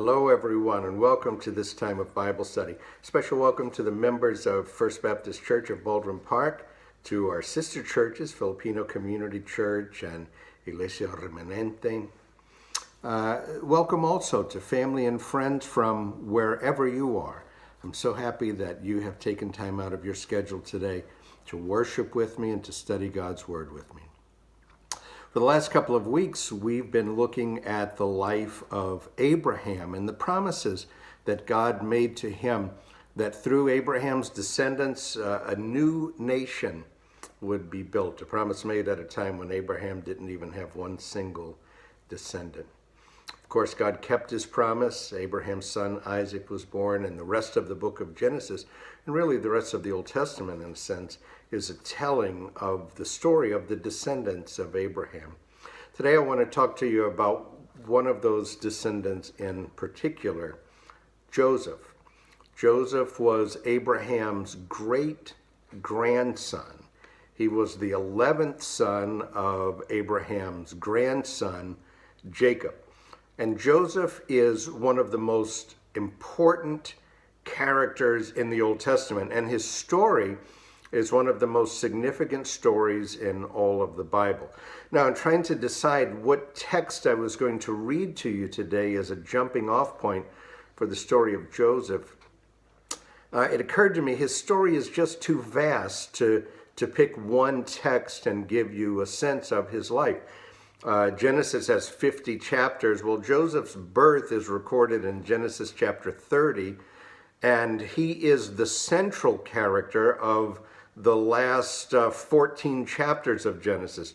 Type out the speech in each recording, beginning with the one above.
Hello, everyone, and welcome to this time of Bible study. Special welcome to the members of First Baptist Church of Baldwin Park, to our sister churches, Filipino Community Church and Iglesia Remanente. Welcome also to family and friends from wherever you are. I'm so happy that you have taken time out of your schedule today to worship with me and to study God's Word with me. For the last couple of weeks, we've been looking at the life of Abraham and the promises that God made to him that through Abraham's descendants, a new nation would be built. A promise made at a time when Abraham didn't even have one single descendant. Of course, God kept his promise. Abraham's son Isaac was born, and the rest of the book of Genesis, and really the rest of the Old Testament in a sense, is a telling of the story of the descendants of Abraham. Today I want to talk to you about one of those descendants in particular, Joseph. Joseph was Abraham's great-grandson. He was the 11th son of Abraham's grandson, Jacob. And Joseph is one of the most important characters in the Old Testament, and his story is one of the most significant stories in all of the Bible. Now, I'm trying to decide what text I was going to read to you today as a jumping off point for the story of Joseph. It occurred to me his story is just too vast to pick one text and give you a sense of his life. Genesis has 50 chapters. Well, Joseph's birth is recorded in Genesis chapter 30, and he is the central character of the last 14 chapters of Genesis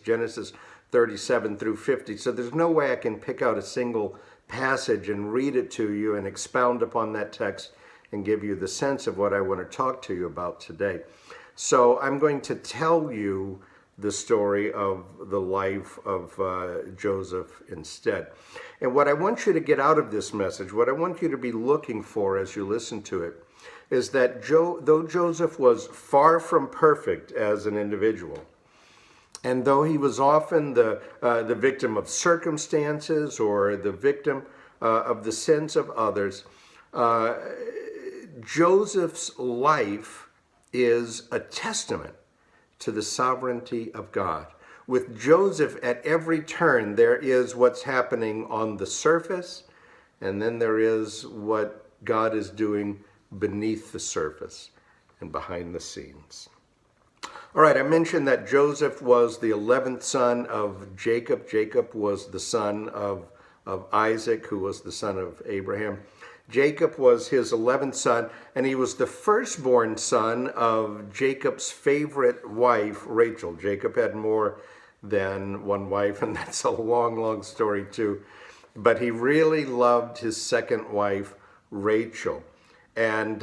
37 through 50. So there's no way I can pick out a single passage and read it to you and expound upon that text and give you the sense of what I want to talk to you about today. So I'm going to tell you the story of the life of Joseph instead. And what I want you to get out of this message, what I want you to be looking for as you listen to it, is that though Joseph was far from perfect as an individual, and though he was often the victim of circumstances or the victim of the sins of others, Joseph's life is a testament to the sovereignty of God. With Joseph at every turn, there is what's happening on the surface, and then there is what God is doing beneath the surface and behind the scenes. All right, I mentioned that Joseph was the 11th son of Jacob. Jacob was the son of Isaac, who was the son of Abraham. Jacob was his 11th son, and he was the firstborn son of Jacob's favorite wife, Rachel. Jacob had more than one wife, and that's a long, long story too. But he really loved his second wife, Rachel. And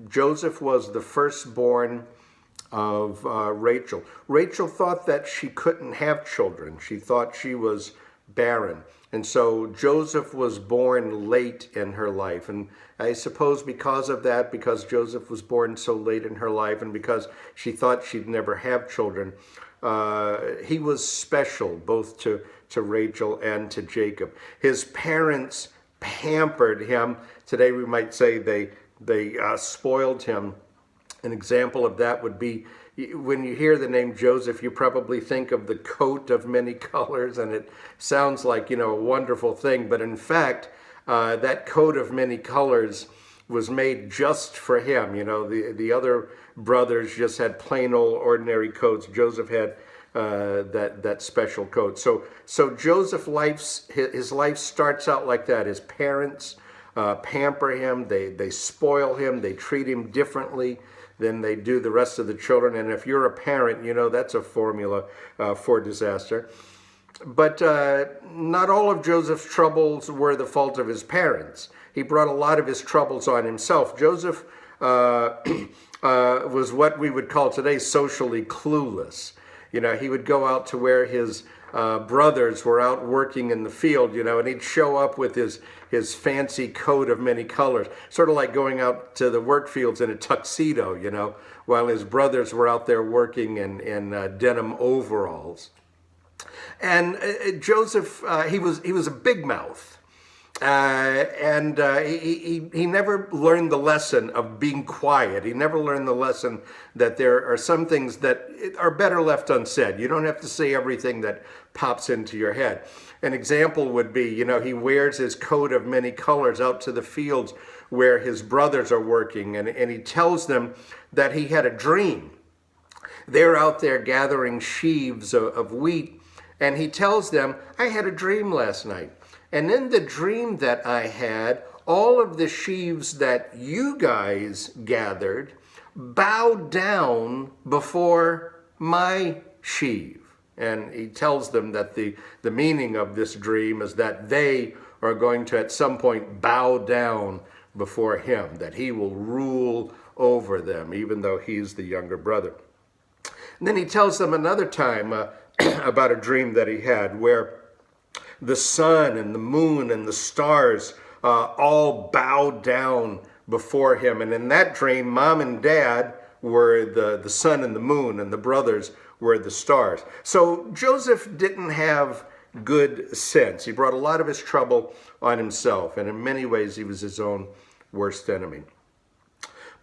Joseph was the firstborn of Rachel. Rachel thought that she couldn't have children. She thought she was barren. And so Joseph was born late in her life. And I suppose because of that, because Joseph was born so late in her life and because she thought she'd never have children, he was special both to Rachel and to Jacob. His parents pampered him. Today we might say they spoiled him. An example of that would be when you hear the name Joseph, you probably think of the coat of many colors, and it sounds like, a wonderful thing. But in fact, that coat of many colors was made just for him. The other brothers just had plain old ordinary coats. Joseph had that special coat. So Joseph's his life starts out like that. His parents pamper him, they spoil him, they treat him differently than they do the rest of the children. And if you're a parent, that's a formula for disaster. But not all of Joseph's troubles were the fault of his parents. He brought a lot of his troubles on himself. Joseph was what we would call today socially clueless. He would go out to where his brothers were out working in the field, and he'd show up with his fancy coat of many colors, sort of like going out to the work fields in a tuxedo, while his brothers were out there working in denim overalls. And Joseph, he was a big mouth. He never learned the lesson of being quiet. He never learned the lesson that there are some things that are better left unsaid. You don't have to say everything that pops into your head. An example would be, he wears his coat of many colors out to the fields where his brothers are working, and he tells them that he had a dream. They're out there gathering sheaves of wheat, and he tells them, I had a dream last night. And in the dream that I had, all of the sheaves that you guys gathered bowed down before my sheaf. And he tells them that the meaning of this dream is that they are going to at some point bow down before him, that he will rule over them, even though he's the younger brother. And then he tells them another time about a dream that he had where the sun and the moon and the stars all bowed down before him. And in that dream, mom and dad were the sun and the moon, and the brothers were the stars. So Joseph didn't have good sense. He brought a lot of his trouble on himself, and in many ways he was his own worst enemy.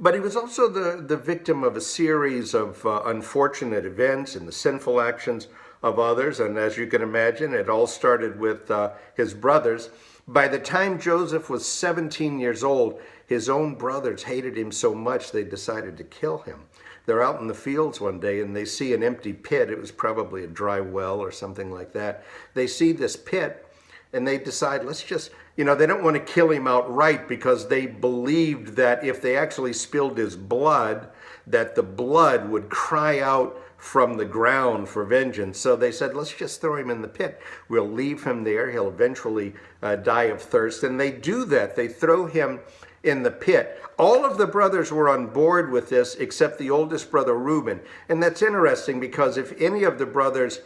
But he was also the victim of a series of unfortunate events and the sinful actions of others. And as you can imagine, it all started with his brothers. By the time Joseph was 17 years old, his own brothers hated him so much they decided to kill him. They're out in the fields one day and they see an empty pit. It was probably a dry well or something like that. They see this pit and they decide, let's just, they don't want to kill him outright because they believed that if they actually spilled his blood, that the blood would cry out from the ground for vengeance. So they said, let's just throw him in the pit. We'll leave him there. He'll eventually die of thirst. And they do that. They throw him in the pit. All of the brothers were on board with this except the oldest brother, Reuben. And that's interesting because if any of the brothers,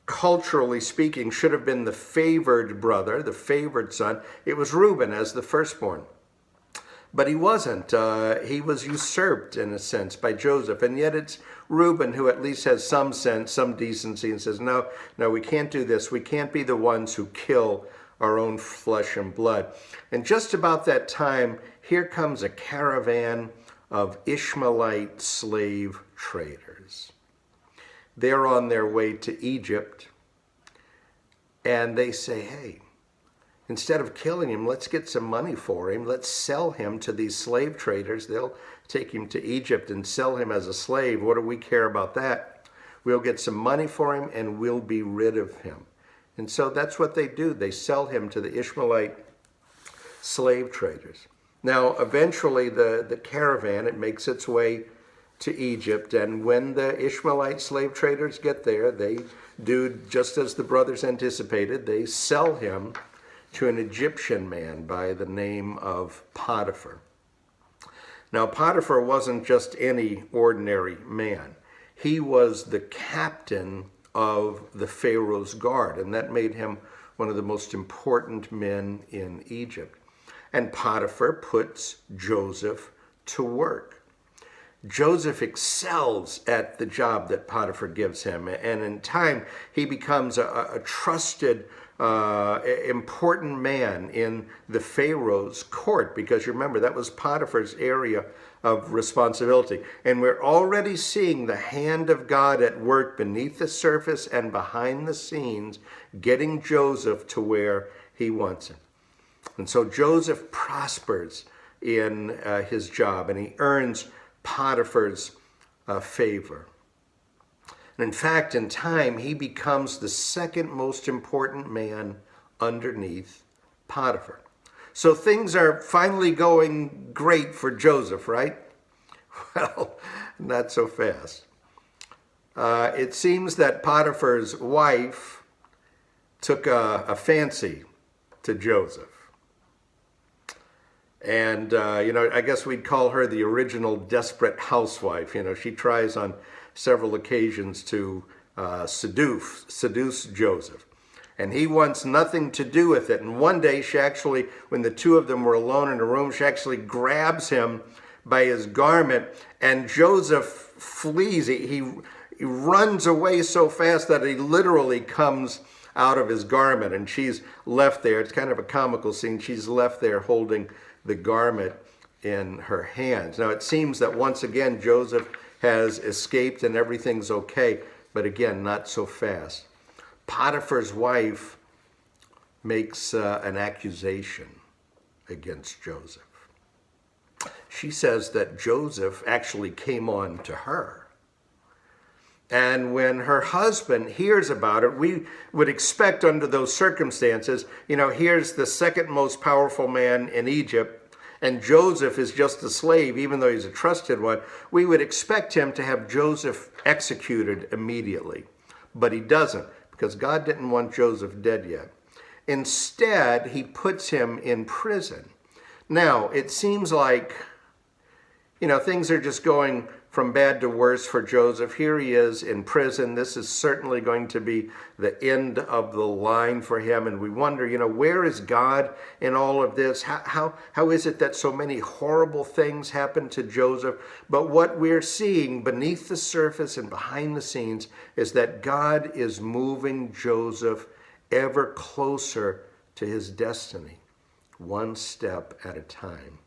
culturally speaking, should have been the favored brother, the favored son, it was Reuben as the firstborn. But he wasn't. He was usurped, in a sense, by Joseph. And yet it's Reuben who at least has some sense, some decency, and says, no, we can't do this. We can't be the ones who kill our own flesh and blood. And just about that time, here comes a caravan of Ishmaelite slave traders. They're on their way to Egypt, and they say, hey, instead of killing him, let's get some money for him. Let's sell him to these slave traders. They'll take him to Egypt and sell him as a slave. What do we care about that? We'll get some money for him and we'll be rid of him. And so that's what they do. They sell him to the Ishmaelite slave traders. Now, eventually the caravan, it makes its way to Egypt. And when the Ishmaelite slave traders get there, they do just as the brothers anticipated. They sell him to an Egyptian man by the name of Potiphar. Now, Potiphar wasn't just any ordinary man. He was the captain of the Pharaoh's guard, and that made him one of the most important men in Egypt. And Potiphar puts Joseph to work. Joseph excels at the job that Potiphar gives him, and in time he becomes a trusted, important man in the Pharaoh's court, because you remember that was Potiphar's area of responsibility. And we're already seeing the hand of God at work beneath the surface and behind the scenes, getting Joseph to where he wants him. And so Joseph prospers in his job, and he earns Potiphar's favor. And in fact, in time, he becomes the second most important man underneath Potiphar. So things are finally going great for Joseph, right? Well, not so fast. It seems that Potiphar's wife took a fancy to Joseph. And, I guess we'd call her the original desperate housewife. She tries on several occasions to seduce Joseph. And he wants nothing to do with it. And one day she actually, when the two of them were alone in a room, she actually grabs him by his garment, and Joseph flees. He runs away so fast that he literally comes out of his garment, and she's left there. It's kind of a comical scene. She's left there holding the garment in her hands. Now it seems that once again Joseph has escaped and everything's okay, but again, not so fast. Potiphar's wife makes an accusation against Joseph. She says that Joseph actually came on to her. And when her husband hears about it, we would expect under those circumstances, here's the second most powerful man in Egypt, and Joseph is just a slave, even though he's a trusted one. We would expect him to have Joseph executed immediately. But he doesn't, because God didn't want Joseph dead yet. Instead, he puts him in prison. Now, it seems like, things are just going from bad to worse for Joseph. Here he is in prison. This is certainly going to be the end of the line for him. And we wonder, where is God in all of this? How is it that so many horrible things happen to Joseph? But what we're seeing beneath the surface and behind the scenes is that God is moving Joseph ever closer to his destiny, one step at a time.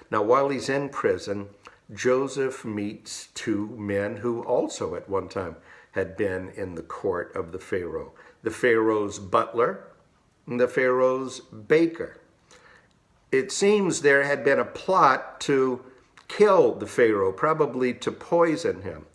Now, while he's in prison, Joseph meets two men who also at one time had been in the court of the Pharaoh, the Pharaoh's butler and the Pharaoh's baker. It seems there had been a plot to kill the Pharaoh, probably to poison him.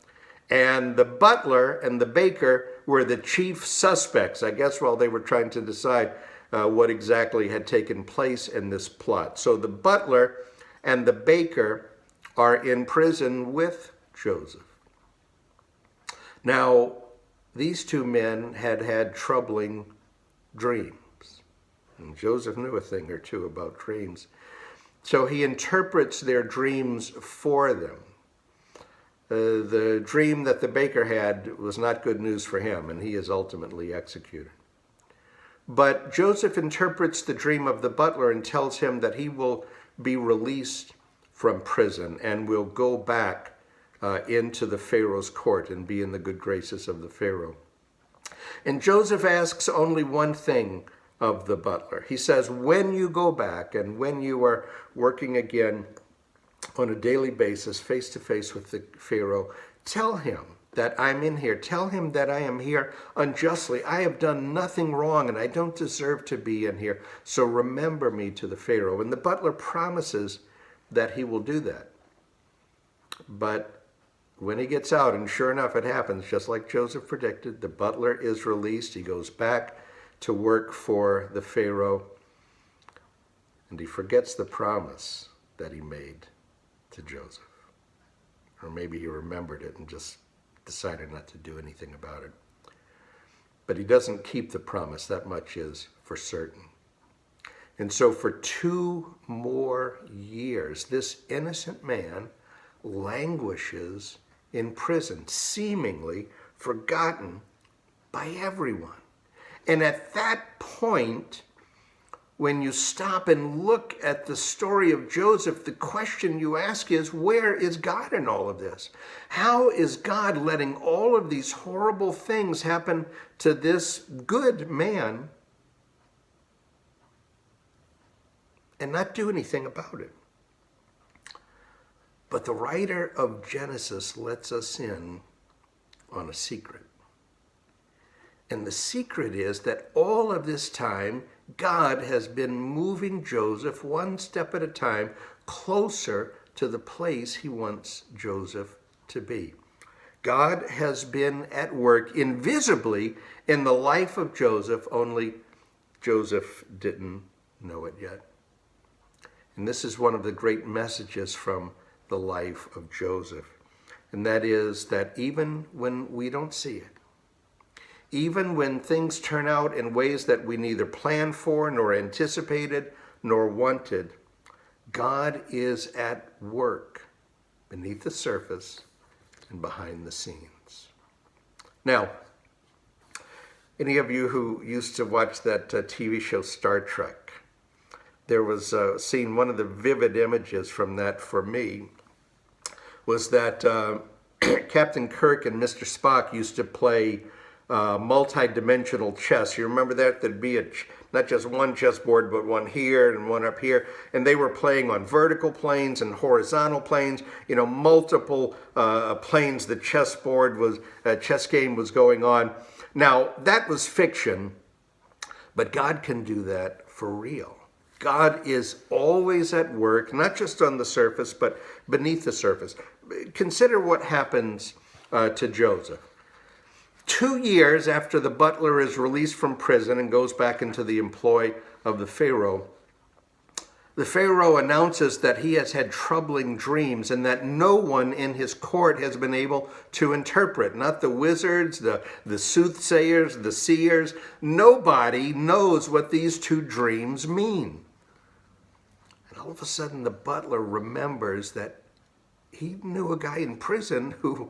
And the butler and the baker were the chief suspects, I guess, while they were trying to decide what exactly had taken place in this plot. So the butler and the baker are in prison with Joseph. Now, these two men had had troubling dreams. And Joseph knew a thing or two about dreams. So he interprets their dreams for them. The dream that the baker had was not good news for him, and he is ultimately executed. But Joseph interprets the dream of the butler and tells him that he will be released from prison and will go back into the Pharaoh's court and be in the good graces of the Pharaoh. And Joseph asks only one thing of the butler. He says, when you go back and when you are working again on a daily basis, face to face with the Pharaoh, tell him that I'm in here. Tell him that I am here unjustly. I have done nothing wrong and I don't deserve to be in here. So remember me to the Pharaoh. And the butler promises that he will do that. But when he gets out, and sure enough, it happens, just like Joseph predicted, the butler is released. He goes back to work for the Pharaoh, and he forgets the promise that he made to Joseph. Or maybe he remembered it and just decided not to do anything about it. But he doesn't keep the promise, that much is for certain. And so for 2 more years, this innocent man languishes in prison, seemingly forgotten by everyone. And at that point, when you stop and look at the story of Joseph, the question you ask is, where is God in all of this? How is God letting all of these horrible things happen to this good man and not do anything about it? But the writer of Genesis lets us in on a secret. And the secret is that all of this time, God has been moving Joseph one step at a time closer to the place he wants Joseph to be. God has been at work invisibly in the life of Joseph, only Joseph didn't know it yet. And this is one of the great messages from the life of Joseph. And that is that even when we don't see it, even when things turn out in ways that we neither planned for, nor anticipated, nor wanted, God is at work beneath the surface and behind the scenes. Now, any of you who used to watch that TV show Star Trek, there was a scene, one of the vivid images from that for me was that Captain Kirk and Mr. Spock used to play multi-dimensional chess. You remember that? There'd be not just one chessboard, but one here and one up here. And they were playing on vertical planes and horizontal planes, multiple planes the chess game was going on. Now, that was fiction, but God can do that for real. God is always at work, not just on the surface, but beneath the surface. Consider what happens to Joseph. 2 years after the butler is released from prison and goes back into the employ of the Pharaoh announces that he has had troubling dreams and that no one in his court has been able to interpret. Not the wizards, the soothsayers, the seers. Nobody knows what these 2 dreams mean. And all of a sudden the butler remembers that he knew a guy in prison who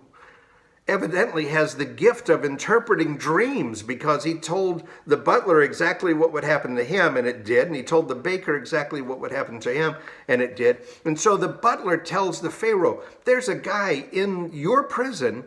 evidently has the gift of interpreting dreams, because he told the butler exactly what would happen to him, and it did, and he told the baker exactly what would happen to him, and it did. And so the butler tells the Pharaoh, there's a guy in your prison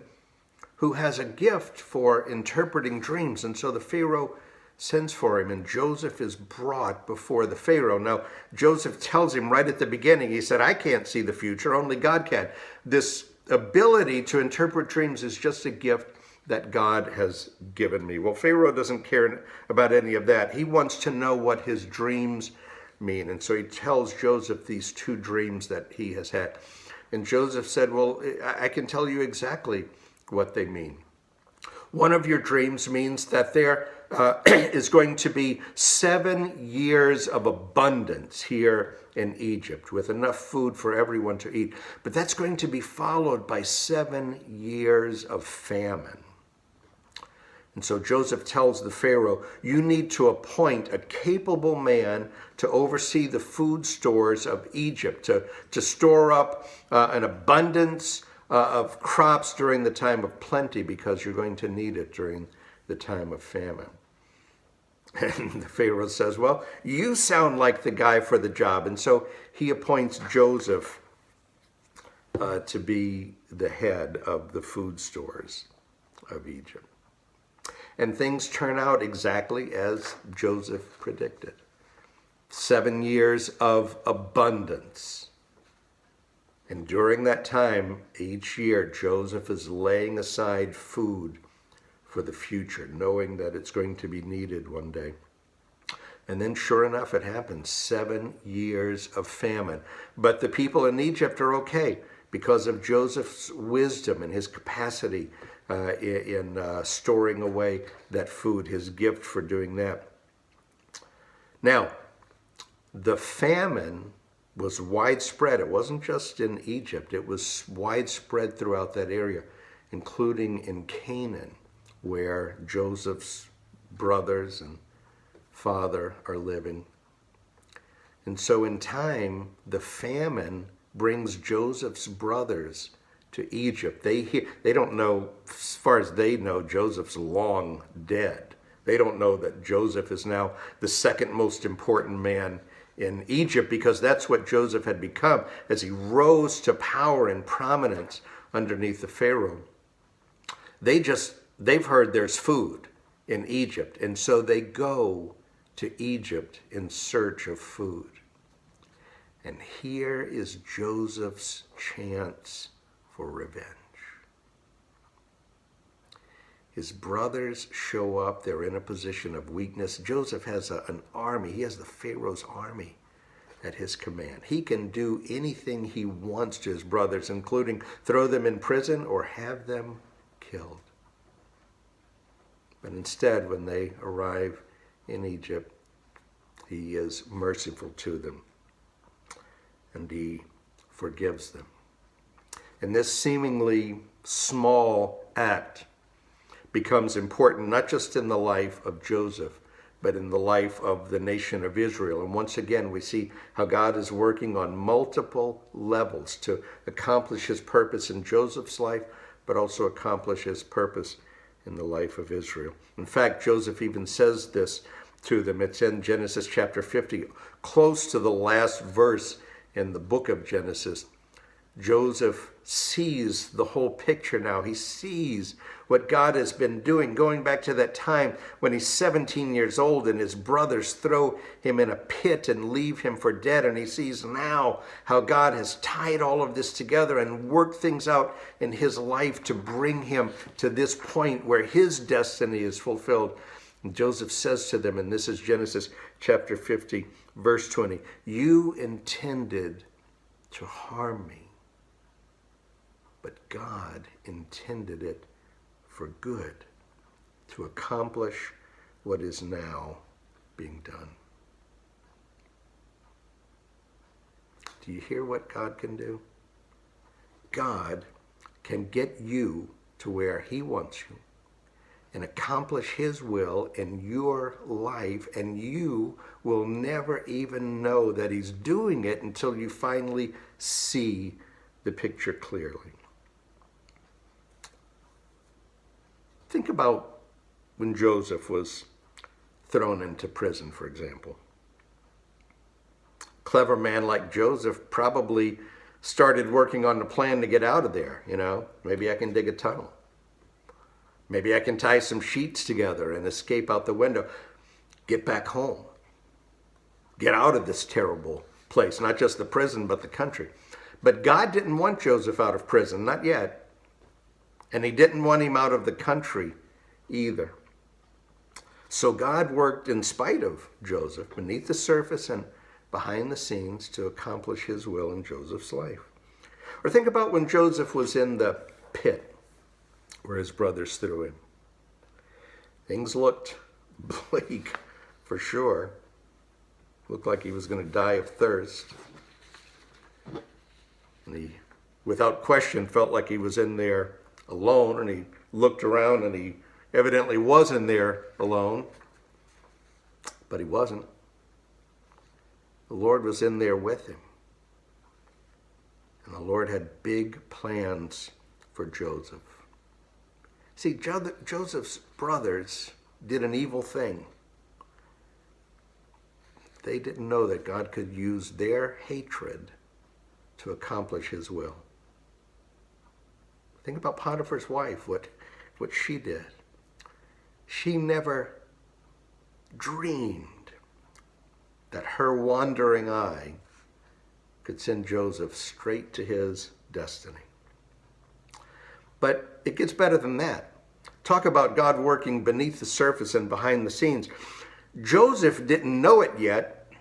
who has a gift for interpreting dreams. And so the Pharaoh sends for him, and Joseph is brought before the Pharaoh. Now, Joseph tells him right at the beginning, he said, I can't see the future, only God can. This ability to interpret dreams is just a gift that God has given me. Well, Pharaoh doesn't care about any of that. He wants to know what his dreams mean. And so he tells Joseph these 2 dreams that he has had. And Joseph said, well, I can tell you exactly what they mean. One of your dreams means that there is going to be 7 years of abundance here in Egypt, with enough food for everyone to eat. But that's going to be followed by 7 years of famine. And so Joseph tells the Pharaoh, you need to appoint a capable man to oversee the food stores of Egypt, to store up an abundance of crops during the time of plenty, because you're going to need it during the time of famine. And the Pharaoh says, well, you sound like the guy for the job. And so he appoints Joseph to be the head of the food stores of Egypt. And things turn out exactly as Joseph predicted. 7 years of abundance. And during that time, each year, Joseph is laying aside food for the future, knowing that it's going to be needed one day. And then sure enough, it happens, 7 years of famine. But the people in Egypt are okay because of Joseph's wisdom and his capacity in storing away that food, his gift for doing that. Now, the famine was widespread. It wasn't just in Egypt. It was widespread throughout that area, including in Canaan, where Joseph's brothers and father are living. And so in time, the famine brings Joseph's brothers to Egypt. They don't know, as far as they know, Joseph's long dead. They don't know that Joseph is now the second most important man in Egypt, because that's what Joseph had become as he rose to power and prominence underneath the Pharaoh. They've heard there's food in Egypt, and so they go to Egypt in search of food. And here is Joseph's chance for revenge. His brothers show up. They're in a position of weakness. Joseph has an army. He has the Pharaoh's army at his command. He can do anything he wants to his brothers, including throw them in prison or have them killed. But instead, when they arrive in Egypt, he is merciful to them and he forgives them. And this seemingly small act becomes important, not just in the life of Joseph, but in the life of the nation of Israel. And once again, we see how God is working on multiple levels to accomplish his purpose in Joseph's life, but also accomplish his purpose in the life of Israel. In fact, Joseph even says this to them. It's in Genesis chapter 50, close to the last verse in the book of Genesis. Joseph sees the whole picture now. He sees what God has been doing, going back to that time when he's 17 years old and his brothers throw him in a pit and leave him for dead. And he sees now how God has tied all of this together and worked things out in his life to bring him to this point where his destiny is fulfilled. And Joseph says to them, and this is Genesis chapter 50, verse 20, "You intended to harm me, but God intended it for good, to accomplish what is now being done." Do you hear what God can do? God can get you to where he wants you and accomplish his will in your life, and you will never even know that he's doing it until you finally see the picture clearly. Think about when Joseph was thrown into prison, for example. Clever man like Joseph probably started working on the plan to get out of there. Maybe I can dig a tunnel. Maybe I can tie some sheets together and escape out the window. Get back home. Get out of this terrible place, not just the prison, but the country. But God didn't want Joseph out of prison, not yet. And he didn't want him out of the country either. So God worked in spite of Joseph, beneath the surface and behind the scenes, to accomplish his will in Joseph's life. Or think about when Joseph was in the pit where his brothers threw him. Things looked bleak for sure. Looked like he was going to die of thirst. And he, without question, felt like he was in there alone, and he looked around and he evidently was in there alone, but he wasn't. The Lord was in there with him. And the Lord had big plans for Joseph. See, Joseph's brothers did an evil thing. They didn't know that God could use their hatred to accomplish his will. Think about Potiphar's wife, what she did. She never dreamed that her wandering eye could send Joseph straight to his destiny. But it gets better than that. Talk about God working beneath the surface and behind the scenes. Joseph didn't know it yet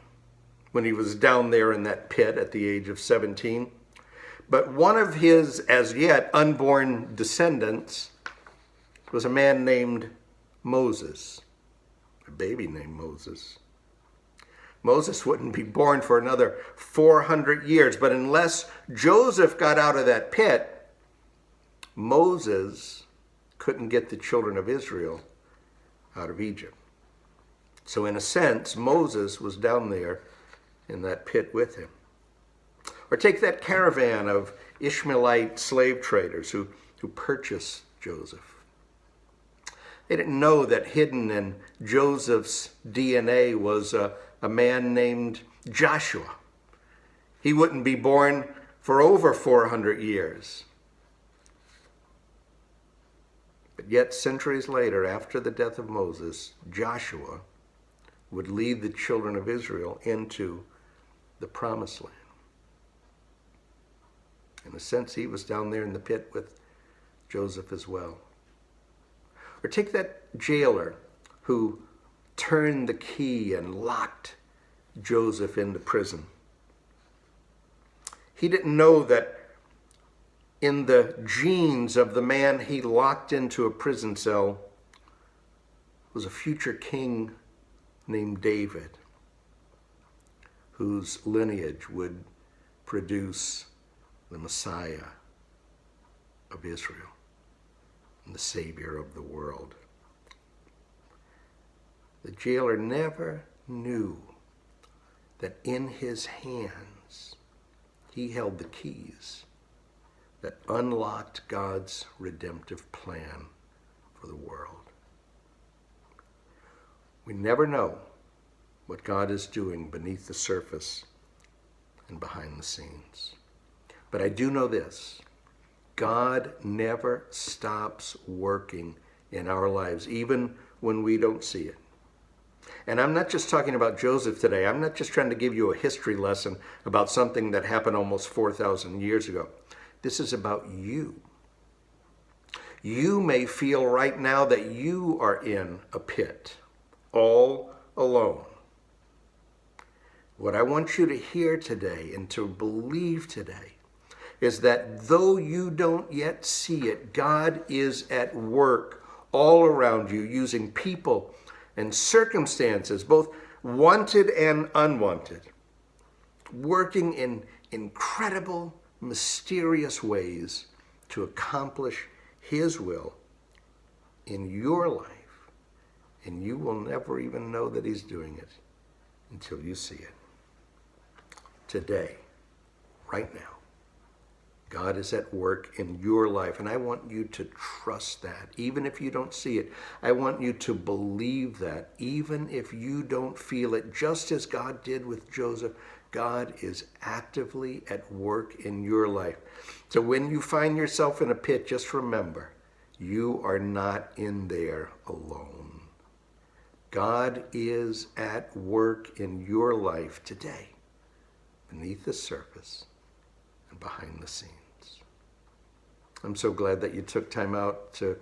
when he was down there in that pit at the age of 17. But one of his as yet unborn descendants was a man named Moses, a baby named Moses. Moses wouldn't be born for another 400 years, but unless Joseph got out of that pit, Moses couldn't get the children of Israel out of Egypt. So in a sense, Moses was down there in that pit with him. Or take that caravan of Ishmaelite slave traders who purchased Joseph. They didn't know that hidden in Joseph's DNA was a man named Joshua. He wouldn't be born for over 400 years. But yet, centuries later, after the death of Moses, Joshua would lead the children of Israel into the promised land. In a sense, he was down there in the pit with Joseph as well. Or take that jailer who turned the key and locked Joseph into prison. He didn't know that in the genes of the man he locked into a prison cell was a future king named David, whose lineage would produce the Messiah of Israel and the Savior of the world. The jailer never knew that in his hands he held the keys that unlocked God's redemptive plan for the world. We never know what God is doing beneath the surface and behind the scenes. But I do know this. God never stops working in our lives, even when we don't see it. And I'm not just talking about Joseph today. I'm not just trying to give you a history lesson about something that happened almost 4,000 years ago. This is about you. You may feel right now that you are in a pit, all alone. What I want you to hear today and to believe today is that though you don't yet see it, God is at work all around you, using people and circumstances, both wanted and unwanted, working in incredible, mysterious ways to accomplish His will in your life. And you will never even know that He's doing it until you see it. Today, right now, God is at work in your life, and I want you to trust that. Even if you don't see it, I want you to believe that. Even if you don't feel it, just as God did with Joseph, God is actively at work in your life. So when you find yourself in a pit, just remember, you are not in there alone. God is at work in your life today, beneath the surface and behind the scenes. I'm so glad that you took time out to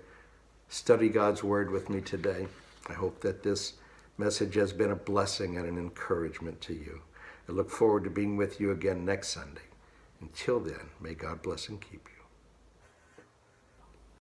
study God's Word with me today. I hope that this message has been a blessing and an encouragement to you. I look forward to being with you again next Sunday. Until then, may God bless and keep you.